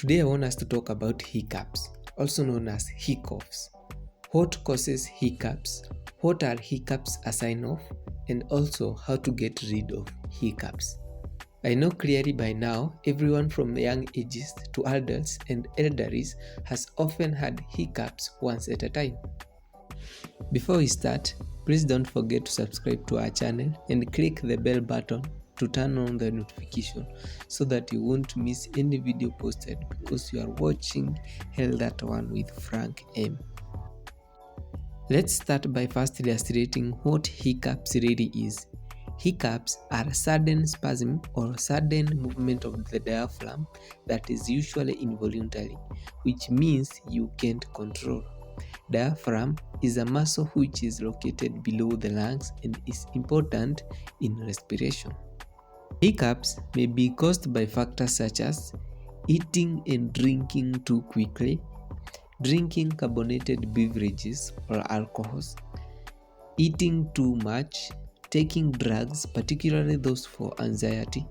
Today I want us to talk about hiccups, also known as hiccups. What causes hiccups? What are hiccups a sign of? And also how to get rid of hiccups. I know clearly by now, everyone from young ages to adults and elderlies has often had hiccups once at a time. Before we start, please don't forget to subscribe to our channel and click the bell button to turn on the notification so that you won't miss any video posted because you are watching Health at One with Frank M. Let's start by first illustrating what hiccups really is. Hiccups are a sudden spasm or sudden movement of the diaphragm that is usually involuntary, which means you can't control. Diaphragm is a muscle which is located below the lungs and is important in respiration. Hiccups may be caused by factors such as eating and drinking too quickly, drinking carbonated beverages or alcohols, eating too much, taking drugs, particularly those for anxiety,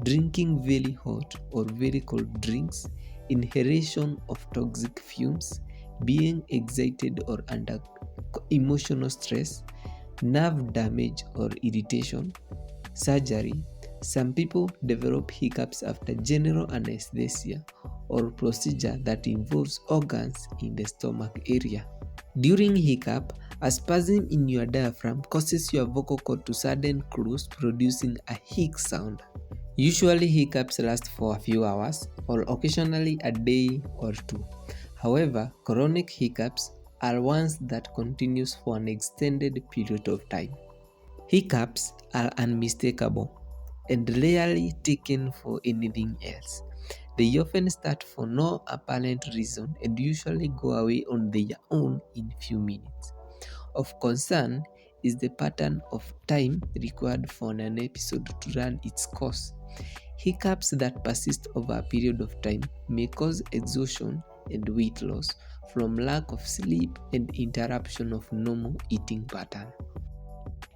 drinking very hot or very cold drinks, inhalation of toxic fumes, being excited or under emotional stress, nerve damage or irritation, surgery. Some people develop hiccups after general anesthesia or procedure that involves organs in the stomach area. During hiccup, a spasm in your diaphragm causes your vocal cord to suddenly close, producing a hic sound. Usually hiccups last for a few hours or occasionally a day or two. However, chronic hiccups are ones that continues for an extended period of time. Hiccups are unmistakable and rarely taken for anything else. They often start for no apparent reason and usually go away on their own in few minutes. Of concern is the pattern of time required for an episode to run its course. Hiccups that persist over a period of time may cause exhaustion and weight loss from lack of sleep and interruption of normal eating pattern.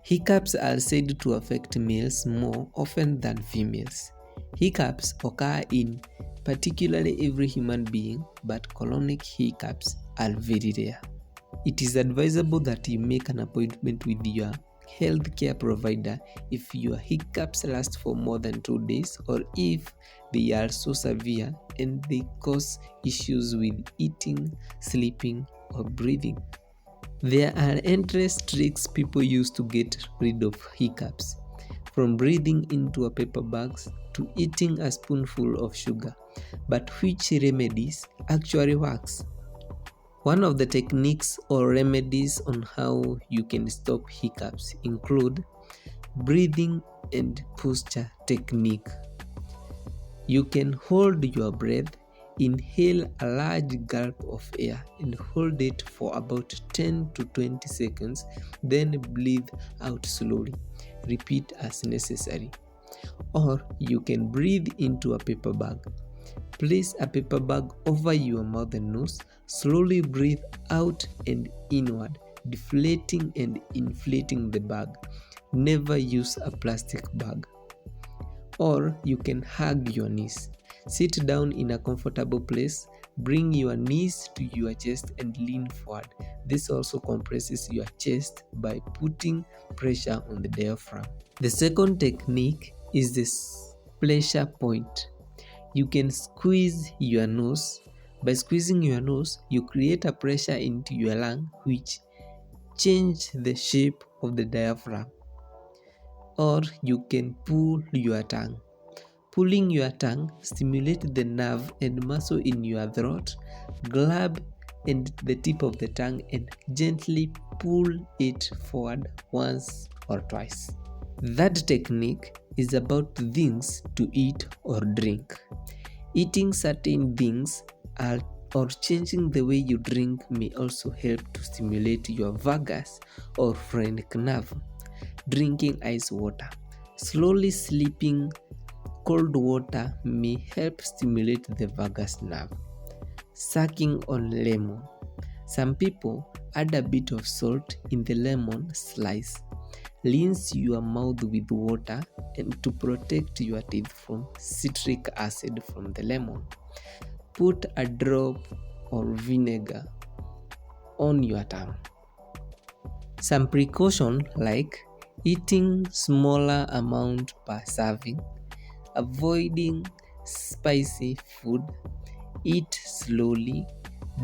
Hiccups are said to affect males more often than females. Hiccups occur in particularly every human being, but chronic hiccups are very rare. It is advisable that you make an appointment with your healthcare provider if your hiccups last for more than 2 days or if they are so severe and they cause issues with eating, sleeping, or breathing. There are endless tricks people use to get rid of hiccups, from breathing into a paper bag to eating a spoonful of sugar. But which remedies actually works? One of the techniques or remedies on how you can stop hiccups include breathing and posture technique. You can hold your breath, inhale a large gulp of air and hold it for about 10 to 20 seconds, then breathe out slowly. Repeat as necessary. Or you can breathe into a paper bag. Place a paper bag over your mouth and nose. Slowly breathe out and inward, deflating and inflating the bag. Never use a plastic bag. Or you can hug your knees. Sit down in a comfortable place. Bring your knees to your chest and lean forward. This also compresses your chest by putting pressure on the diaphragm. The second technique is this pressure point. You can squeeze your nose. By squeezing your nose, you create a pressure into your lung which change the shape of the diaphragm. Or you can pull your tongue. Pulling your tongue stimulates the nerve and muscle in your throat. Grab and the tip of the tongue and gently pull it forward once or twice. That technique is about things to eat or drink. Eating certain things or changing the way you drink may also help to stimulate your vagus or phrenic nerve. Drinking ice water. Slowly sipping cold water may help stimulate the vagus nerve. Sucking on lemon. Some people add a bit of salt in the lemon slice. Rinse your mouth with water and to protect your teeth from citric acid from the lemon. Put a drop or vinegar on your tongue. Some precaution like eating smaller amount per serving, avoiding spicy food, eat slowly,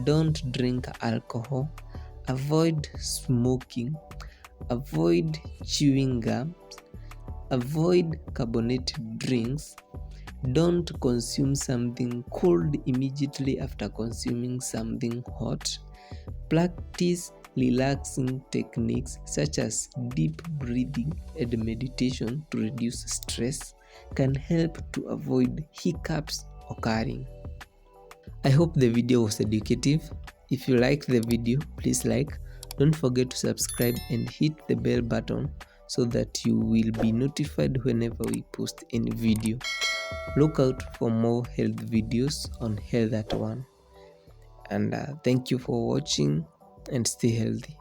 don't drink alcohol, avoid smoking, avoid chewing gum, avoid carbonated drinks, don't consume something cold immediately after consuming something hot, practice relaxing techniques such as deep breathing and meditation to reduce stress can help to avoid hiccups occurring. I hope the video was educative. If you like the video, please like. Don't forget to subscribe and hit the bell button so that you will be notified whenever we post any video. Look out for more health videos on Health at One. And thank you for watching and stay healthy.